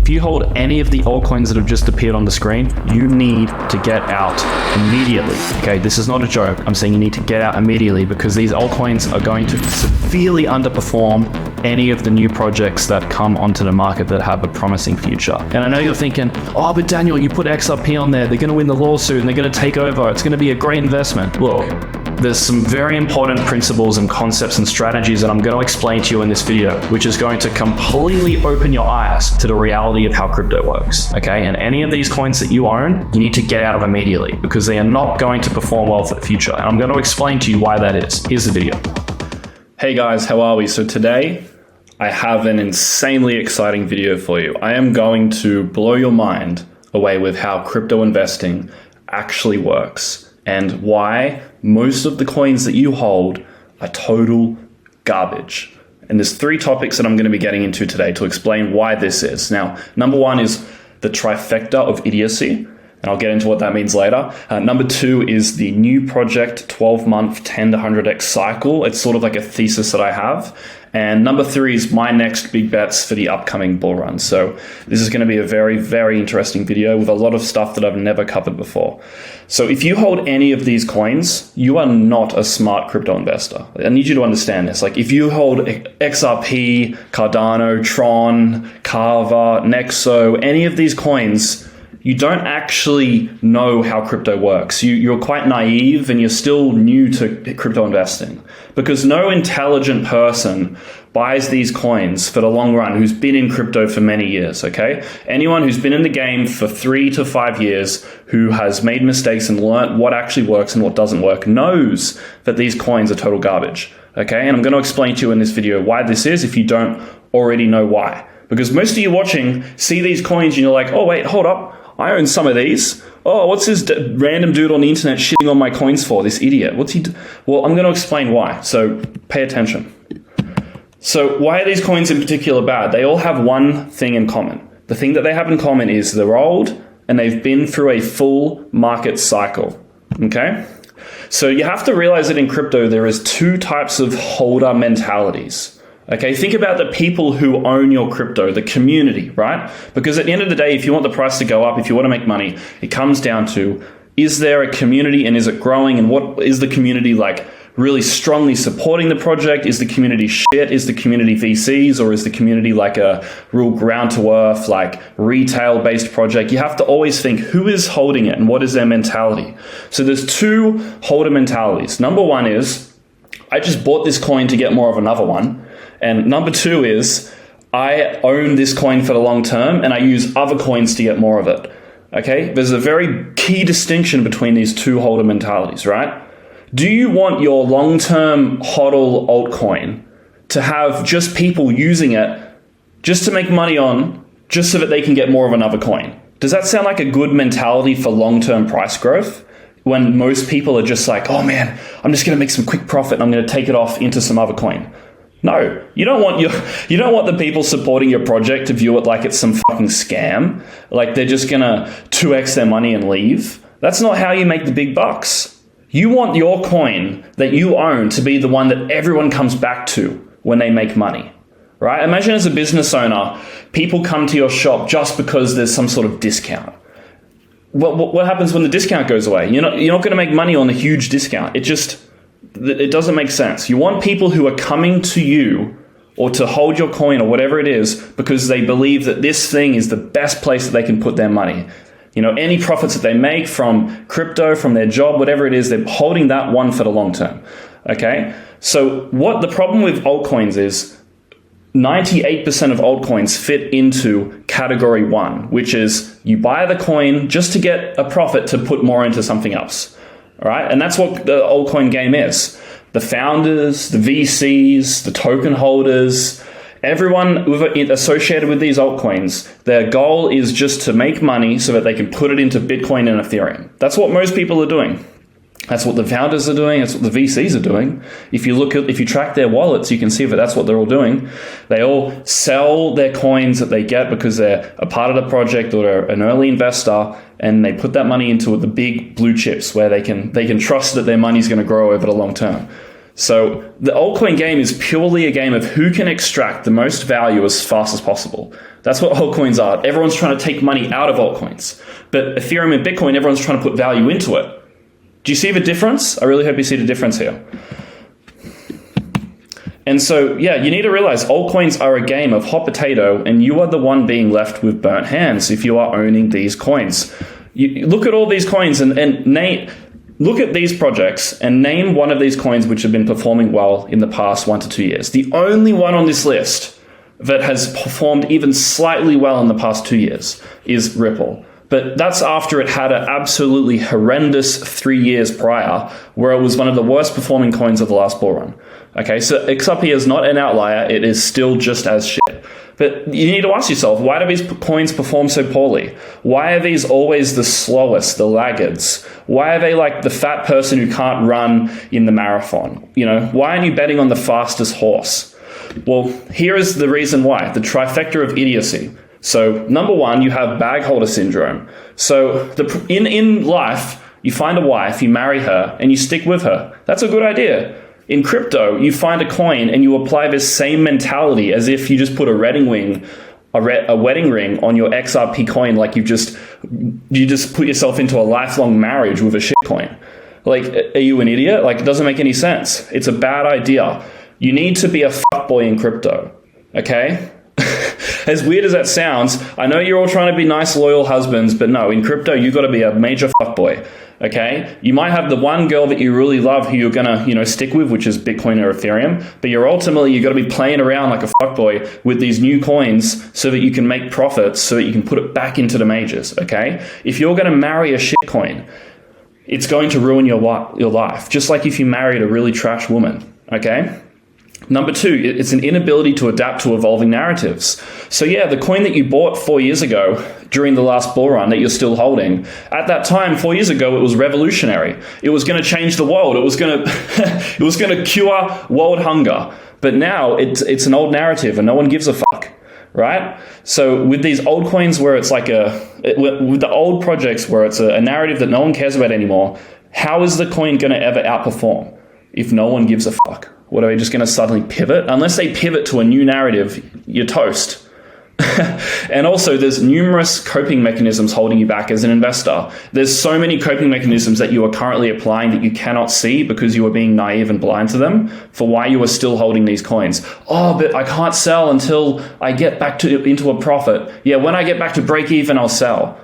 If you hold any of the altcoins that have just appeared on the screen, you need to get out immediately. Okay, this is not a joke. I'm saying you need to get out immediately because these altcoins are going to severely underperform any of the new projects that come onto the market that have a promising future. And I know you're thinking, oh, but Daniel, you put XRP on there, they're going to win the lawsuit and they're going to take over. It's going to be a great investment. Look, there's some very important principles and concepts and strategies that I'm going to explain to you in this video, which is going to completely open your eyes to the reality of how crypto works. Okay, and any of these coins that you own, you need to get out of immediately because they are not going to perform well for the future. And I'm going to explain to you why that is. Here's the video. Hey guys, how are we? So today I have an insanely exciting video for you. I am going to blow your mind away with how crypto investing actually works and why most of the coins that you hold are total garbage. And there's three topics that I'm going to be getting into today to explain why this is. Now, number one is the trifecta of idiocy, and I'll get into what that means later. Number two is the new project 12-month 10 to 100x cycle. It's sort of like a thesis that I have. And number three is my next big bets for the upcoming bull run. So this is going to be a very, very interesting video with a lot of stuff that I've never covered before. So if you hold any of these coins, you are not a smart crypto investor. I need you to understand this. Like if you hold XRP, Cardano, Tron, Carver, Nexo, any of these coins, you don't actually know how crypto works. You're quite naive and you're still new to crypto investing because no intelligent person buys these coins for the long run who's been in crypto for many years, okay? Anyone who's been in the game for 3 to 5 years, who has made mistakes and learned what actually works and what doesn't work, knows that these coins are total garbage, okay? And I'm going to explain to you in this video why this is if you don't already know why. Because most of you watching see these coins and you're like, oh wait, hold up. I own some of these. Oh, what's this random dude on the internet shitting on my coins for? This idiot. What's he do? Well, I'm going to explain why. So pay attention. So why are these coins in particular bad? They all have one thing in common. The thing that they have in common is they're old and they've been through a full market cycle. Okay? So you have to realize that in crypto, there is two types of holder mentalities. Okay, think about the people who own your crypto, the community, right? Because at the end of the day, if you want the price to go up, if you want to make money, it comes down to, is there a community and is it growing? And what is the community like really strongly supporting the project? Is the community shit? Is the community VCs? Or is the community like a real ground to earth, like retail based project? You have to always think who is holding it and what is their mentality. So there's two holder mentalities. Number one is, I just bought this coin to get more of another one. And number two is, I own this coin for the long term and I use other coins to get more of it. Okay, there's a very key distinction between these two holder mentalities, right? Do you want your long-term hodl altcoin to have just people using it just to make money on, just so that they can get more of another coin? Does that sound like a good mentality for long-term price growth? When most people are just like, oh man, I'm just going to make some quick profit and I'm going to take it off into some other coin. No, you don't want the people supporting your project to view it like it's some fucking scam, like they're just gonna 2x their money and leave. That's not how you make the big bucks. You want your coin that you own to be the one that everyone comes back to when they make money, right? Imagine as a business owner, people come to your shop just because there's some sort of discount. What happens when the discount goes away? You're not gonna make money on the huge discount. It doesn't make sense. You want people who are coming to you or to hold your coin or whatever it is because they believe that this thing is the best place that they can put their money. You know, any profits that they make from crypto, from their job, whatever it is, they're holding that one for the long term. Okay? So what the problem with altcoins is 98% of altcoins fit into category one, which is you buy the coin just to get a profit to put more into something else. All right, and that's what the altcoin game is. The founders, the VCs, the token holders, everyone associated with these altcoins, their goal is just to make money so that they can put it into Bitcoin and Ethereum. That's what most people are doing. That's what the founders are doing. That's what the VCs are doing. If you track their wallets, you can see that that's what they're all doing. They all sell their coins that they get because they're a part of the project or they're an early investor, and they put that money into the big blue chips where they can trust that their money's going to grow over the long term. So the altcoin game is purely a game of who can extract the most value as fast as possible. That's what altcoins are. Everyone's trying to take money out of altcoins. But Ethereum and Bitcoin, everyone's trying to put value into it. Do you see the difference? I really hope you see the difference here. And so, yeah, you need to realize altcoins are a game of hot potato, and you are the one being left with burnt hands if you are owning these coins. You look at all these coins and look at these projects and name one of these coins which have been performing well in the past 1 to 2 years. The only one on this list that has performed even slightly well in the past 2 years is Ripple. But that's after it had an absolutely horrendous 3 years prior, where it was one of the worst performing coins of the last bull run. Okay, so XRP is not an outlier. It is still just as shit. But you need to ask yourself, why do these coins perform so poorly? Why are these always the slowest, the laggards? Why are they like the fat person who can't run in the marathon? Why aren't you betting on the fastest horse? Well, here is the reason why, the trifecta of idiocy. So number one, you have bag holder syndrome. So in life, you find a wife, you marry her, and you stick with her. That's a good idea. In crypto, you find a coin and you apply this same mentality as if you just put a wedding ring on your XRP coin, like you just put yourself into a lifelong marriage with a shit coin. Like, are you an idiot? Like, it doesn't make any sense. It's a bad idea. You need to be a fuckboy in crypto, okay? As weird as that sounds, I know you're all trying to be nice, loyal husbands, but no, in crypto, you got to be a major fuckboy. Okay, you might have the one girl that you really love who you're gonna, stick with, which is Bitcoin or Ethereum, but you're got to be playing around like a fuckboy with these new coins so that you can make profits, so that you can put it back into the majors. Okay, if you're gonna marry a shit coin, it's going to ruin your life, just like if you married a really trash woman. Okay. Number two, it's an inability to adapt to evolving narratives. So yeah, the coin that you bought 4 years ago during the last bull run that you're still holding, at that time, 4 years ago, it was revolutionary. It was going to change the world. It was going to cure world hunger. But now it's an old narrative and no one gives a fuck, right? So with these old coins where it's like with the old projects where it's a narrative that no one cares about anymore, how is the coin going to ever outperform if no one gives a fuck? What, are we just going to suddenly pivot? Unless they pivot to a new narrative, you're toast. And also, there's numerous coping mechanisms holding you back as an investor. There's so many coping mechanisms that you are currently applying that you cannot see because you are being naive and blind to them for why you are still holding these coins. Oh, but I can't sell until I get back into a profit. Yeah, when I get back to break even, I'll sell.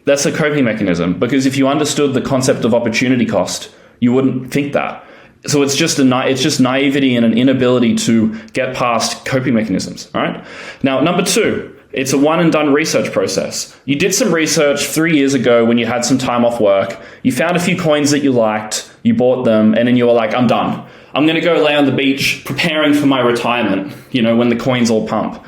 That's a coping mechanism, because if you understood the concept of opportunity cost, you wouldn't think that. So it's just naivety and an inability to get past coping mechanisms. All right. Now, number two, it's a one and done research process. You did some research 3 years ago when you had some time off work. You found a few coins that you liked. You bought them, and then you were like, I'm done. I'm going to go lay on the beach preparing for my retirement, when the coins all pump.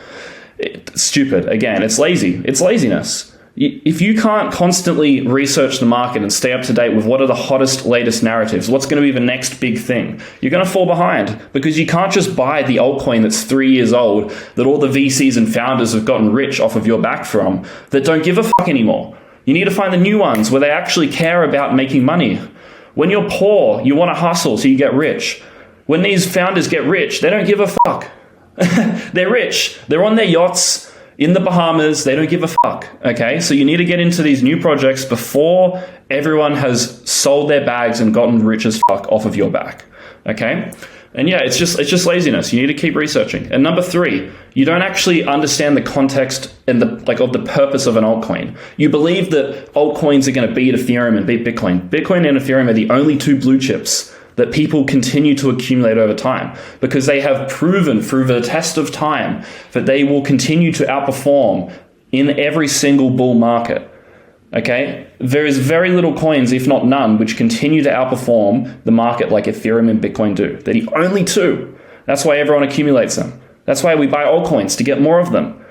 It's stupid. Again, it's lazy. It's laziness. If you can't constantly research the market and stay up to date with what are the hottest, latest narratives, what's going to be the next big thing, you're going to fall behind, because you can't just buy the altcoin that's 3 years old that all the VCs and founders have gotten rich off of your back from that don't give a fuck anymore. You need to find the new ones where they actually care about making money. When you're poor, you want to hustle so you get rich. When these founders get rich, they don't give a fuck. They're rich. They're on their yachts in the Bahamas. They don't give a fuck. Okay, so you need to get into these new projects before everyone has sold their bags and gotten rich as fuck off of your back. Okay, and yeah, it's just laziness. You need to keep researching. And number three, you don't actually understand the context and of the purpose of an altcoin. You believe that altcoins are going to beat Ethereum and beat Bitcoin. Bitcoin and Ethereum are the only two blue chips that people continue to accumulate over time, because they have proven through the test of time that they will continue to outperform in every single bull market. Okay, there is very little coins, if not none, which continue to outperform the market like Ethereum and Bitcoin do. They're the only two. That's why everyone accumulates them. That's why we buy altcoins, to get more of them.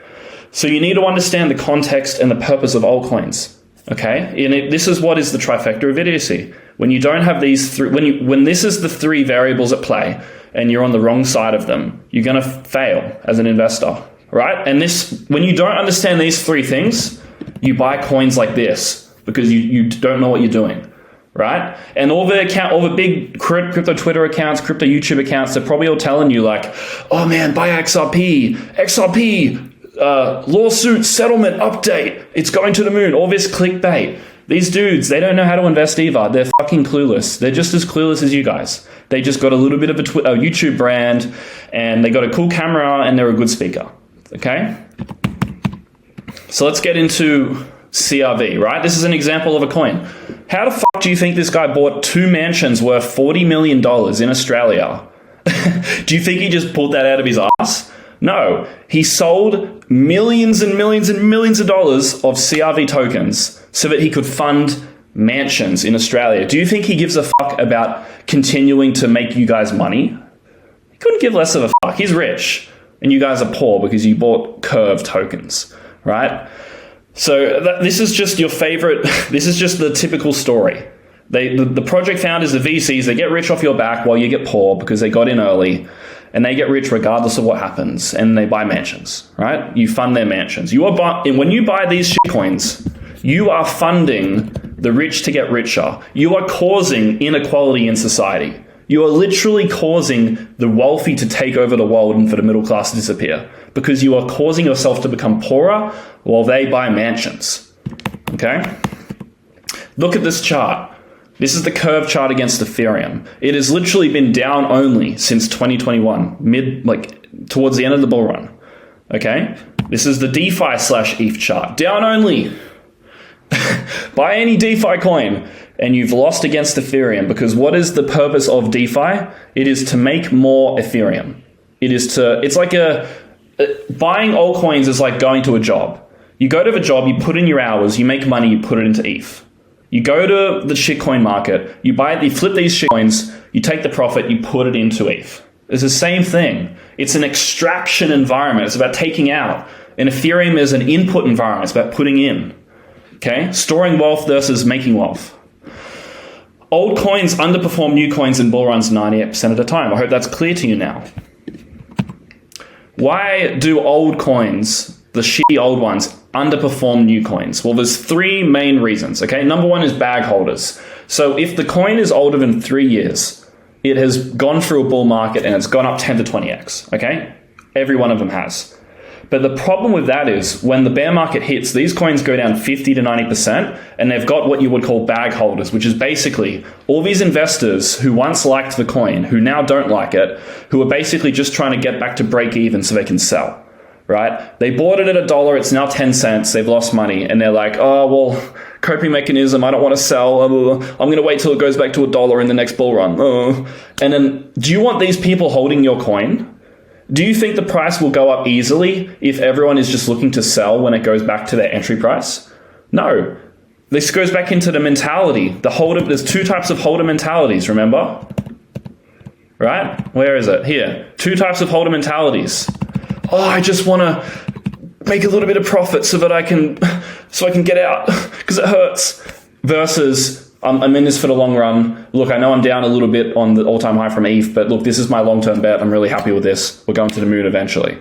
So you need to understand the context and the purpose of altcoins. Okay, and this is what is the trifecta of idiocy. When you don't have these three, when this is the three variables at play, and you're on the wrong side of them, you're going to fail as an investor, right? And when you don't understand these three things, you buy coins like this because you don't know what you're doing, right? And all the big crypto Twitter accounts, crypto YouTube accounts, they're probably all telling you like, oh man, buy XRP, lawsuit settlement update, it's going to the moon, all this clickbait. These dudes, they don't know how to invest either. They're fucking clueless. They're just as clueless as you guys. They just got a little bit of a YouTube brand, and they got a cool camera, and they're a good speaker. Okay? So let's get into CRV, right? This is an example of a coin. How the fuck do you think this guy bought 2 mansions worth $40 million in Australia? Do you think he just pulled that out of his ass? No. He sold millions and millions and millions of dollars of CRV tokens so that he could fund mansions in Australia. Do you think he gives a fuck about continuing to make you guys money? He couldn't give less of a fuck. He's rich, and you guys are poor because you bought Curve tokens, right? So this is just your favorite. This is just the typical story. The project founders, the VCs, they get rich off your back while you get poor because they got in early, and they get rich regardless of what happens, and they buy mansions, right? You fund their mansions. When you buy these shit coins, you are funding the rich to get richer. You are causing inequality in society. You are literally causing the wealthy to take over the world and for the middle class to disappear because you are causing yourself to become poorer while they buy mansions. Okay? Look at this chart. This is the curve chart against Ethereum. It has literally been down only since 2021, towards the end of the bull run. Okay? This is the DeFi/ETH chart. Down only. Buy any DeFi coin and you've lost against Ethereum, because what is the purpose of DeFi? It is to make more Ethereum. It's like buying altcoins is like going to a job. You go to the job, you put in your hours, you make money, you put it into ETH. You go to the shitcoin market, you flip these shitcoins, you take the profit, you put it into ETH. It's the same thing. It's an extraction environment. It's about taking out. And Ethereum is an input environment. It's about putting in. Okay? Storing wealth versus making wealth. Old coins underperform new coins in bull runs 98% of the time. I hope that's clear to you now. Why do old coins, the shitty old ones, underperform new coins? Well, there's 3 main reasons. Okay? Number 1 is bag holders. So if the coin is older than 3 years, it has gone through a bull market and it's gone up 10 to 20x. Okay? Every one of them has. But the problem with that is when the bear market hits, these coins go down 50 to 90%, and they've got what you would call bag holders, which is basically all these investors who once liked the coin, who now don't like it, who are basically just trying to get back to break even so they can sell, right? They bought it at $1, it's now 10 cents, they've lost money, and they're like, oh, well, coping mechanism, I don't want to sell, I'm going to wait till it goes back to $1 in the next bull run. And then, do you want these people holding your coin? Do you think the price will go up easily if everyone is just looking to sell when it goes back to their entry price? No. This goes back into the mentality. There's 2 types of holder mentalities, remember? Right? Where is it? Here. 2 types of holder mentalities. Oh, I just want to make a little bit of profit so I can get out because it hurts. Versus, I'm in this for the long run. Look, I know I'm down a little bit on the all-time high from ETH, but look, this is my long-term bet. I'm really happy with this. We're going to the moon eventually.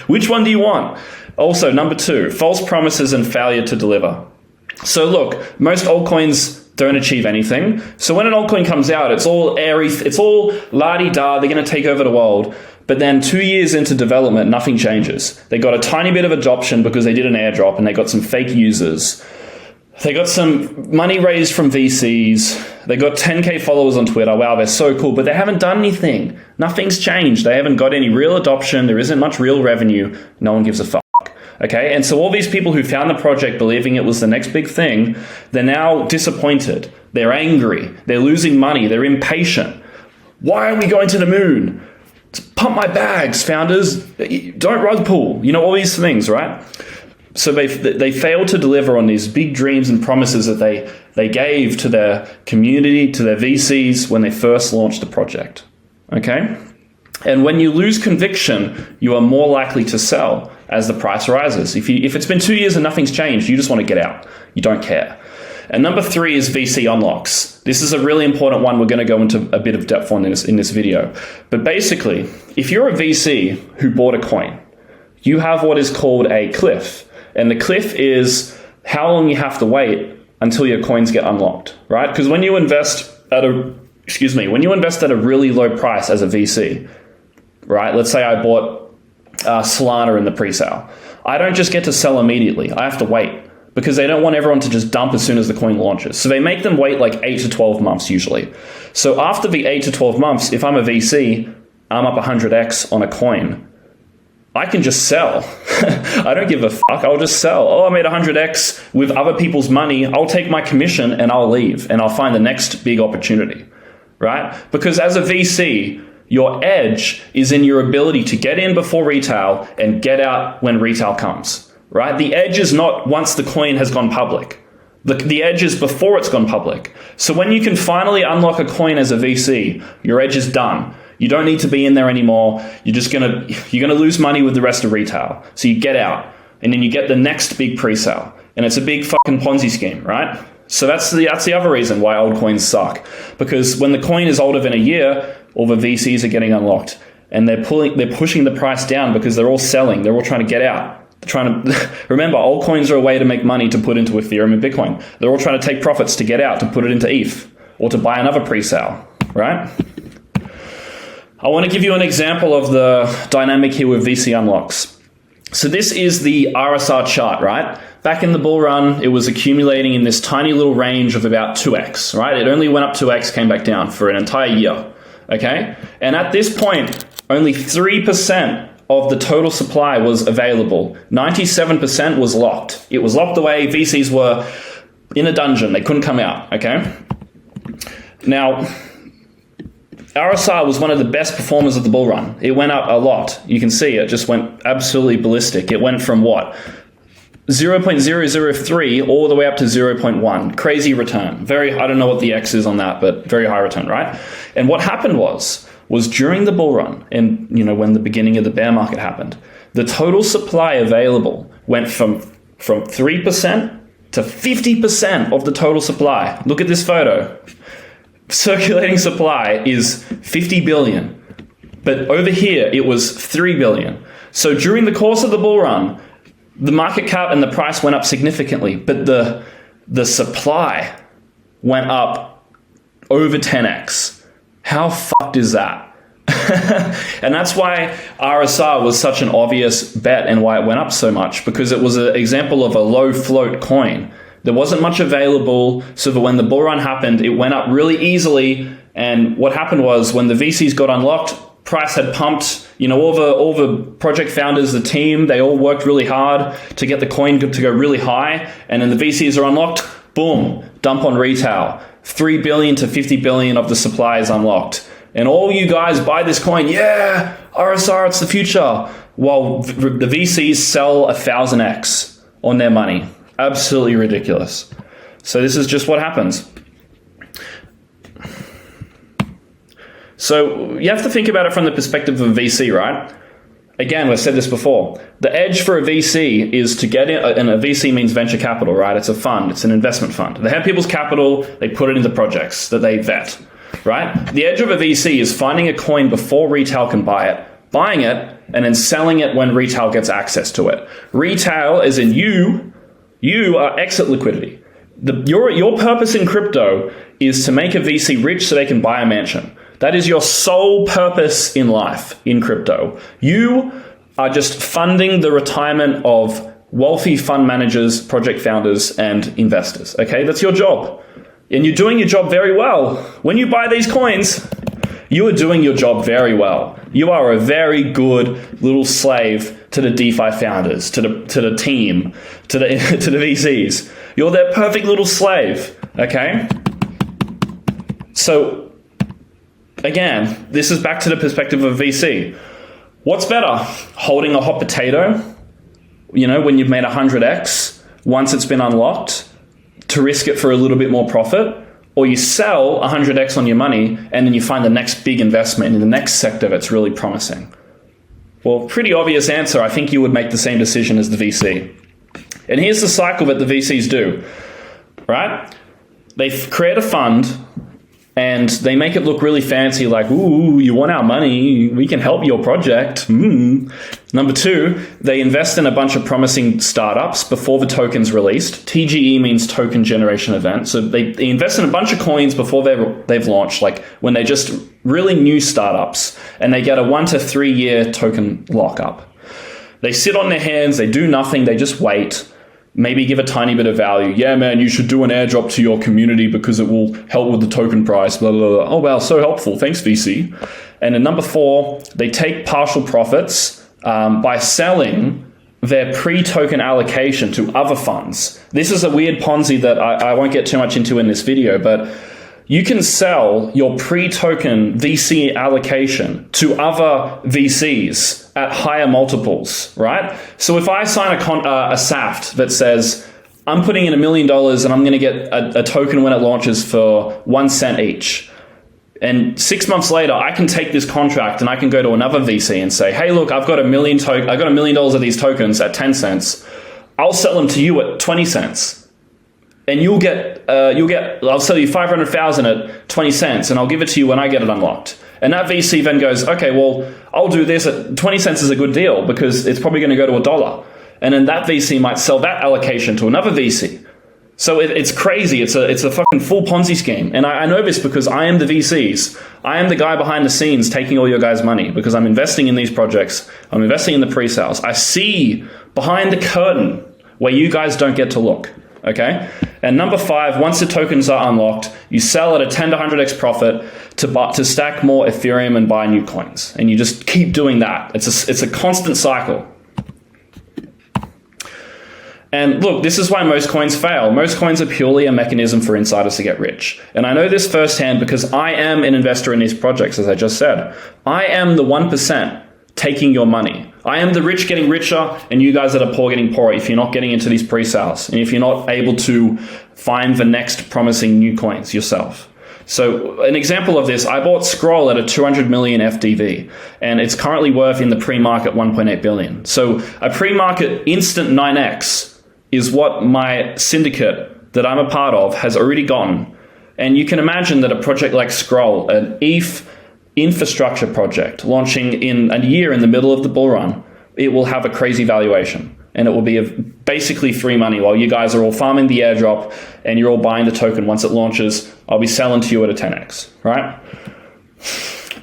Which one do you want? Also, number 2, false promises and failure to deliver. So look, most altcoins don't achieve anything. So when an altcoin comes out, it's all airy, it's all la-di-da, they're going to take over the world. But then 2 years into development, nothing changes. They got a tiny bit of adoption because they did an airdrop and they got some fake users. They got some money raised from VCs. They got 10K followers on Twitter. Wow, they're so cool. But they haven't done anything. Nothing's changed. They haven't got any real adoption. There isn't much real revenue. No one gives a fuck. Okay? And so all these people who found the project believing it was the next big thing, they're now disappointed. They're angry. They're losing money. They're impatient. Why are we going to the moon? Pump my bags, founders. Don't rug pull. You know, all these things, right? So they failed to deliver on these big dreams and promises that they gave to their community, to their VCs when they first launched the project. Okay? And when you lose conviction, you are more likely to sell as the price rises. If it's been 2 years and nothing's changed, you just want to get out. You don't care. And number 3 is VC unlocks. This is a really important one. We're going to go into a bit of depth on this in this video. But basically, if you're a VC who bought a coin, you have what is called a cliff. And the cliff is how long you have to wait until your coins get unlocked, right? Because when you invest at a really low price as a VC, right? Let's say I bought Solana in the pre-sale. I don't just get to sell immediately. I have to wait because they don't want everyone to just dump as soon as the coin launches. So they make them wait like 8 to 12 months usually. So after the 8 to 12 months, if I'm a VC, I'm up 100x on a coin, I can just sell. I don't give a fuck. I'll just sell. Oh, I made 100x with other people's money. I'll take my commission and I'll leave and I'll find the next big opportunity, right? Because as a VC, your edge is in your ability to get in before retail and get out when retail comes, right? The edge is not once the coin has gone public. The edge is before it's gone public. So when you can finally unlock a coin as a VC, your edge is done. You don't need to be in there anymore. You're gonna lose money with the rest of retail. So you get out, and then you get the next big pre-sale, and it's a big fucking Ponzi scheme, right? So that's the other reason why old coins suck, because when the coin is older than a year, all the VCs are getting unlocked, and they're pushing the price down because they're all selling. They're all trying to get out. They're trying to remember, old coins are a way to make money to put into Ethereum and Bitcoin. They're all trying to take profits to get out, to put it into ETH, or to buy another pre-sale, right? I want to give you an example of the dynamic here with VC unlocks. So this is the RSR chart, right? Back in the bull run, it was accumulating in this tiny little range of about 2x, right? It only went up 2x, came back down for an entire year, okay? And at this point, only 3% of the total supply was available. 97% was locked. It was locked away. VCs were in a dungeon. They couldn't come out, okay? Now, RSR was one of the best performers of the bull run. It went up a lot. You can see it just went absolutely ballistic. It went from what? 0.003 all the way up to 0.1. Crazy return. I don't know what the X is on that, but very high return, right? And what happened was during the bull run, and when the beginning of the bear market happened, the total supply available went from 3% to 50% of the total supply. Look at this photo. Circulating supply is 50 billion, but over here it was 3 billion. So during the course of the bull run, the market cap and the price went up significantly, but the supply went up over 10x. How fucked is that? And that's why RSR was such an obvious bet and why it went up so much, because it was an example of a low float coin. There wasn't much available, so that when the bull run happened, it went up really easily. And what happened was when the VCs got unlocked, price had pumped. All the project founders, the team, they all worked really hard to get the coin to go really high. And then the VCs are unlocked, boom, dump on retail. 3 billion to 50 billion of the supply is unlocked. And all you guys buy this coin, yeah, RSR, it's the future. While the VCs sell 1,000x on their money. Absolutely ridiculous. So this is just what happens. So you have to think about it from the perspective of a VC, right? Again, we've said this before. The edge for a VC is to get in, and a VC means venture capital, right? It's a fund. It's an investment fund. They have people's capital. They put it into projects that they vet, right? The edge of a VC is finding a coin before retail can buy it, buying it, and then selling it when retail gets access to it. Retail, as in you are exit liquidity. Your purpose in crypto is to make a VC rich so they can buy a mansion. That is your sole purpose in life in crypto. You are just funding the retirement of wealthy fund managers, project founders, and investors. Okay, that's your job. And you're doing your job very well. When you buy these coins, you are doing your job very well. You are a very good little slave to the DeFi founders, to the team, to the VCs. You're their perfect little slave, okay? So, again, this is back to the perspective of VC. What's better? Holding a hot potato, when you've made 100x, once it's been unlocked, to risk it for a little bit more profit, or you sell 100x on your money and then you find the next big investment in the next sector that's really promising? Well, pretty obvious answer. I think you would make the same decision as the VC. And here's the cycle that the VCs do, right? They create a fund, And they make it look really fancy, like, ooh, you want our money? We can help your project. Number two, they invest in a bunch of promising startups before the token's released. TGE means token generation event. So they invest in a bunch of coins before they've launched, like when they're just really new startups, and they get a 1 to 3 year token lockup. They sit on their hands, they do nothing, they just wait. Maybe give a tiny bit of value. Yeah, man, you should do an airdrop to your community because it will help with the token price, blah, blah, blah. Oh, wow, so helpful. Thanks, VC. And in number 4, they take partial profits by selling their pre-token allocation to other funds. This is a weird Ponzi that I won't get too much into in this video, but you can sell your pre-token VC allocation to other VCs at higher multiples, right? So if I sign a SAFT that says, I'm putting in $1 million and I'm going to get a token when it launches for 1 cent each. And 6 months later, I can take this contract and I can go to another VC and say, hey, look, I've got $1 million of these tokens at 10 cents. I'll sell them to you at 20 cents. And I'll sell you 500,000 at 20 cents and I'll give it to you when I get it unlocked. And that VC then goes, okay, well, I'll do this at 20 cents is a good deal because it's probably going to go to $1. And then that VC might sell that allocation to another VC. So it's crazy. It's a fucking full Ponzi scheme. And I know this because I am the VCs. I am the guy behind the scenes taking all your guys' money because I'm investing in these projects. I'm investing in the pre-sales. I see behind the curtain where you guys don't get to look. Okay. And number 5, once the tokens are unlocked, you sell at a 10 to 100x profit to stack more Ethereum and buy new coins. And you just keep doing that. It's a constant cycle. And look, this is why most coins fail. Most coins are purely a mechanism for insiders to get rich. And I know this firsthand because I am an investor in these projects, as I just said. I am the 1% taking your money. I am the rich getting richer and you guys that are poor getting poorer if you're not getting into these pre-sales and if you're not able to find the next promising new coins yourself. So an example of this, I bought Scroll at a 200 million FDV and it's currently worth in the pre-market 1.8 billion. So a pre-market instant 9x is what my syndicate that I'm a part of has already gotten. And you can imagine that a project like Scroll, an ETH infrastructure project launching in a year in the middle of the bull run, it will have a crazy valuation and it will be basically free money while you guys are all farming the airdrop and you're all buying the token. Once it launches, I'll be selling to you at a 10x, right?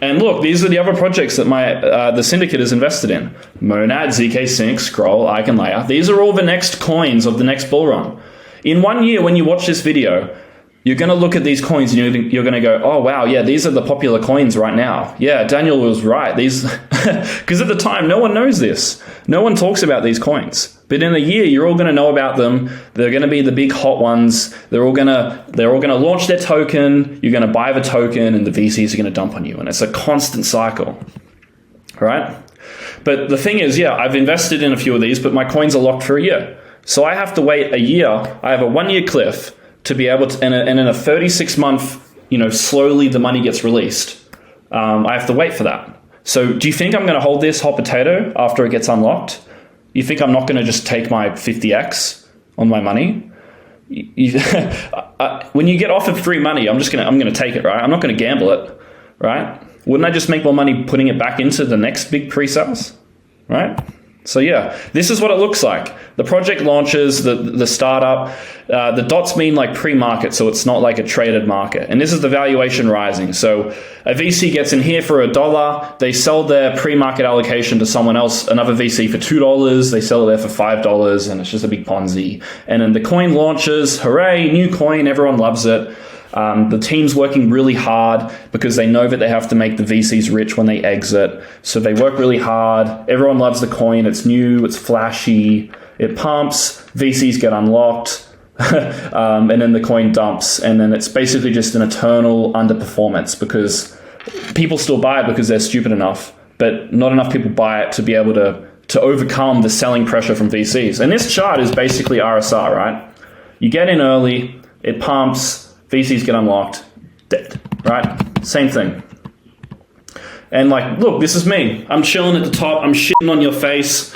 And look, these are the other projects that the syndicate is invested in. Monad, ZK Sync, Scroll, Icon Layer. These are all the next coins of the next bull run. In 1 year, when you watch this video, you're going to look at these coins and you're going to go, oh, wow, yeah, these are the popular coins right now. Yeah, Daniel was right. These, because at the time, no one knows this. No one talks about these coins. But in a year, you're all going to know about them. They're going to be the big hot ones. They're all going to launch their token. You're going to buy the token and the VCs are going to dump on you. And it's a constant cycle, right? But the thing is, yeah, I've invested in a few of these, but my coins are locked for a year. So I have to wait a year. I have a 1 year cliff to be able to, and in a 36-month, slowly the money gets released. I have to wait for that. So do you think I'm going to hold this hot potato after it gets unlocked? You think I'm not going to just take my 50x on my money? When you get offered free money, I'm going to take it, right? I'm not going to gamble it, right? Wouldn't I just make more money putting it back into the next big pre-sales, right? So yeah, this is what it looks like. The project launches, the startup, the dots mean like pre-market, so it's not like a traded market. And this is the valuation rising. So a VC gets in here for $1, they sell their pre-market allocation to someone else, another VC for $2, they sell it there for $5, and it's just a big Ponzi. And then the coin launches, hooray, new coin, everyone loves it. The team's working really hard because they know that they have to make the VCs rich when they exit. So they work really hard. Everyone loves the coin. It's new. It's flashy. It pumps. VCs get unlocked. And then the coin dumps. And then it's basically just an eternal underperformance because people still buy it because they're stupid enough, but not enough people buy it to be able to overcome the selling pressure from VCs. And this chart is basically RSR, right? You get in early. It pumps. VCs get unlocked, dead, right? Same thing. And like, look, this is me. I'm chilling at the top. I'm shitting on your face.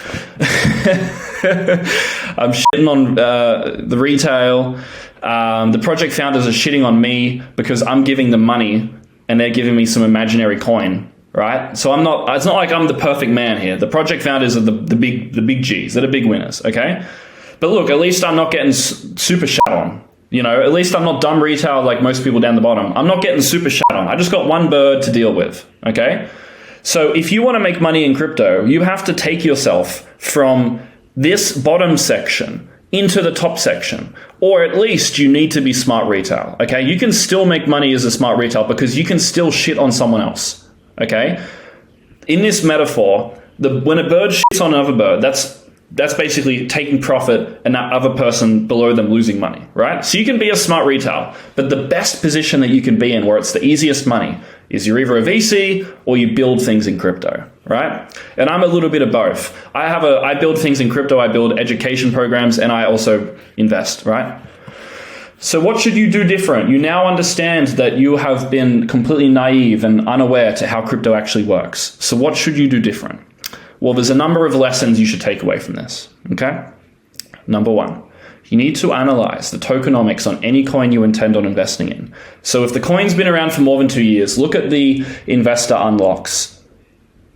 I'm shitting on the retail. The project founders are shitting on me because I'm giving them money and they're giving me some imaginary coin, right? So it's not like I'm the perfect man here. The project founders are the big G's. They're the big winners, okay? But look, at least I'm not getting super shat on. At least I'm not dumb retail like most people down the bottom. I'm not getting super shat on. I just got one bird to deal with, okay? So if you want to make money in crypto, you have to take yourself from this bottom section into the top section, or at least you need to be smart retail, okay? You can still make money as a smart retail because you can still shit on someone else, okay? In this metaphor, when a bird shits on another bird, that's basically taking profit and that other person below them losing money, right? So you can be a smart retail, but the best position that you can be in where it's the easiest money is you're either a VC or you build things in crypto, right? And I'm a little bit of both. I build things in crypto, I build education programs, and I also invest, right? So what should you do different? You now understand that you have been completely naive and unaware to how crypto actually works. So what should you do different? Well, there's a number of lessons you should take away from this, okay? Number one, you need to analyze the tokenomics on any coin you intend on investing in. So if the coin's been around for more than 2 years, look at the investor unlocks.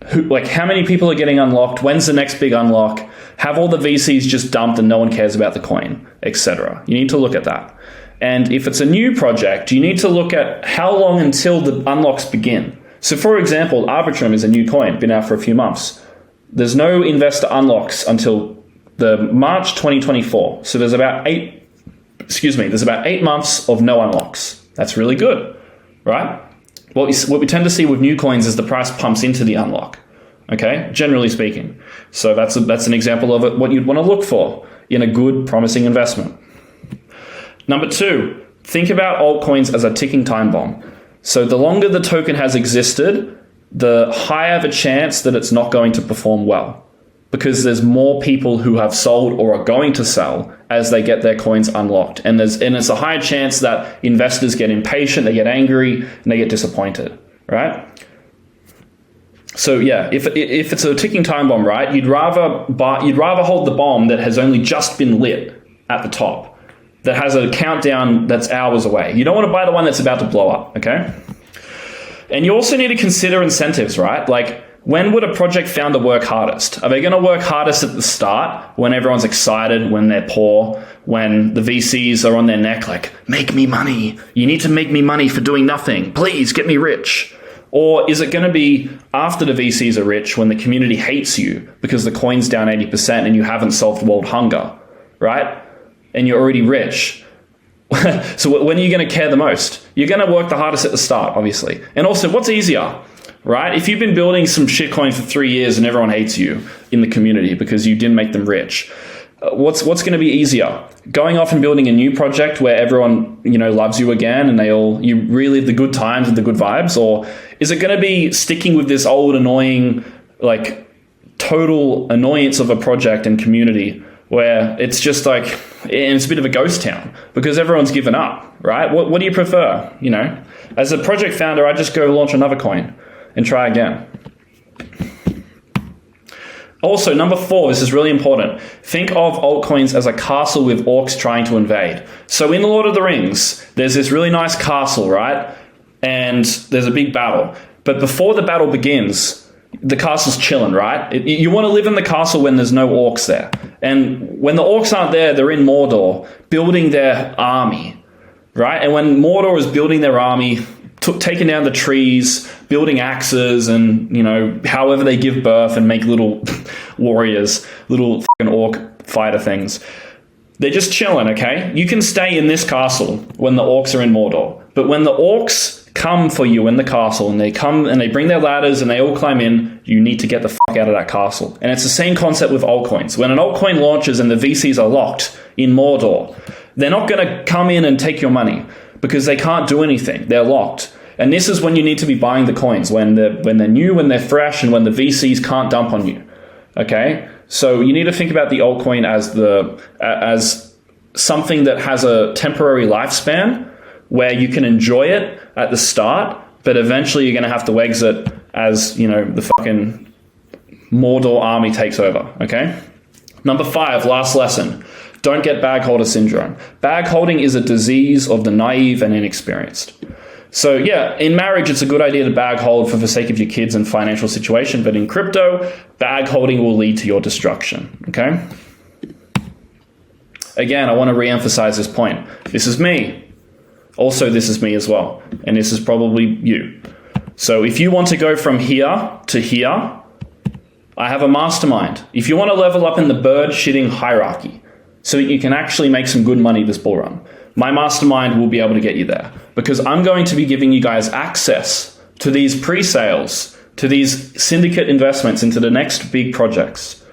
How many people are getting unlocked? When's the next big unlock? Have all the VCs just dumped and no one cares about the coin, etc. You need to look at that. And if it's a new project, you need to look at how long until the unlocks begin. So for example, Arbitrum is a new coin, been out for a few months. There's no investor unlocks until the March 2024. So there's about 8 months of no unlocks. That's really good, right? What we tend to see with new coins is the price pumps into the unlock, okay? Generally speaking. So that's an example of it, what you'd want to look for in a good, promising investment. Number two, think about altcoins as a ticking time bomb. So the longer the token has existed, the higher the chance that it's not going to perform well, because there's more people who have sold or are going to sell as they get their coins unlocked. And it's a higher chance that investors get impatient, they get angry, and they get disappointed, right? So yeah, if it's a ticking time bomb, right, you'd rather hold the bomb that has only just been lit at the top, that has a countdown that's hours away. You don't want to buy the one that's about to blow up, okay? And you also need to consider incentives, right? Like, when would a project founder work hardest? Are they going to work hardest at the start when everyone's excited, when they're poor, when the VCs are on their neck like, make me money. You need to make me money for doing nothing. Please get me rich. Or is it going to be after the VCs are rich when the community hates you because the coin's down 80% and you haven't solved world hunger, right? And you're already rich. So when are you going to care the most? You're going to work the hardest at the start, obviously. And also, what's easier, right? If you've been building some shitcoin for 3 years and everyone hates you in the community because you didn't make them rich, what's going to be easier? Going off and building a new project where everyone, loves you again and you relive the good times and the good vibes? Or is it going to be sticking with this old annoying, total annoyance of a project and community where it's just it's a bit of a ghost town because everyone's given up, right? What do you prefer? As a project founder, I just go launch another coin and try again. Also, number 4, this is really important. Think of altcoins as a castle with orcs trying to invade. So in The Lord of the Rings, there's this really nice castle, right? And there's a big battle. But before the battle begins, the castle's chilling, right? You want to live in the castle when there's no orcs there. And when the orcs aren't there, they're in Mordor building their army, right? And when Mordor is building their army, taking down the trees, building axes, and, however they give birth and make little warriors, little fucking orc fighter things. They're just chilling, okay? You can stay in this castle when the orcs are in Mordor. But when the orcs come for you in the castle and they come and they bring their ladders and they all climb in, you need to get the fuck out of that castle. And it's the same concept with altcoins. When an altcoin launches and the VCs are locked in Mordor, they're not going to come in and take your money because they can't do anything. They're locked. And this is when you need to be buying the coins, when they're new, when they're fresh, and when the VCs can't dump on you. Okay? So you need to think about the altcoin as something that has a temporary lifespan where you can enjoy it at the start, but eventually you're going to have to exit as, the fucking Mordor army takes over, okay? Number 5, last lesson. Don't get bag holder syndrome. Bag holding is a disease of the naive and inexperienced. So yeah, in marriage, it's a good idea to bag hold for the sake of your kids and financial situation, but in crypto, bag holding will lead to your destruction, okay? Again, I want to re-emphasize this point. This is me. Also, this is me as well. And this is probably you. So if you want to go from here to here, I have a mastermind. If you want to level up in the bird shitting hierarchy so that you can actually make some good money this bull run, my mastermind will be able to get you there, because I'm going to be giving you guys access to these pre-sales, to these syndicate investments into the next big projects.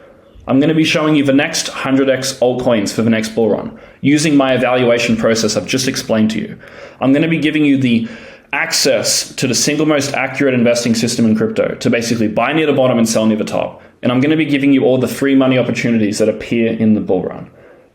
I'm going to be showing you the next 100x altcoins for the next bull run using my evaluation process I've just explained to you. I'm going to be giving you the access to the single most accurate investing system in crypto to basically buy near the bottom and sell near the top. And I'm going to be giving you all the free money opportunities that appear in the bull run.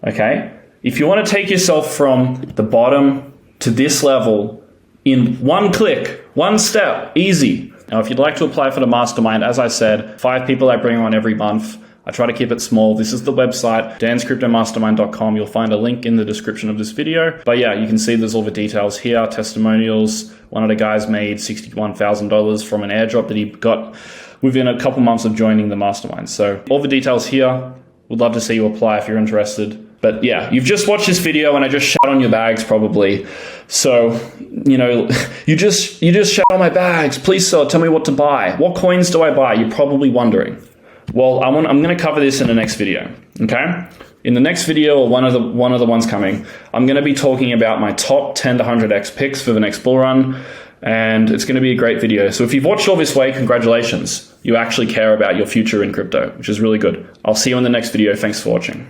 Okay? If you want to take yourself from the bottom to this level in one click, one step, easy. Now, if you'd like to apply for the mastermind, as I said, 5 people I bring on every month. I try to keep it small. This is the website, danscryptomastermind.com. You'll find a link in the description of this video. But yeah, you can see there's all the details here, testimonials. One of the guys made $61,000 from an airdrop that he got within a couple months of joining the mastermind. So all the details here. Would love to see you apply if you're interested. But yeah, you've just watched this video and I just shat on your bags probably. So, you know, you just shat on my bags. Please, sir, tell me what to buy. What coins do I buy? You're probably wondering. Well, I'm going to cover this in the next video, okay? In the next video, or one of the ones coming, I'm going to be talking about my top 10 to 100x picks for the next bull run, and it's going to be a great video. So if you've watched all this way, congratulations. You actually care about your future in crypto, which is really good. I'll see you in the next video. Thanks for watching.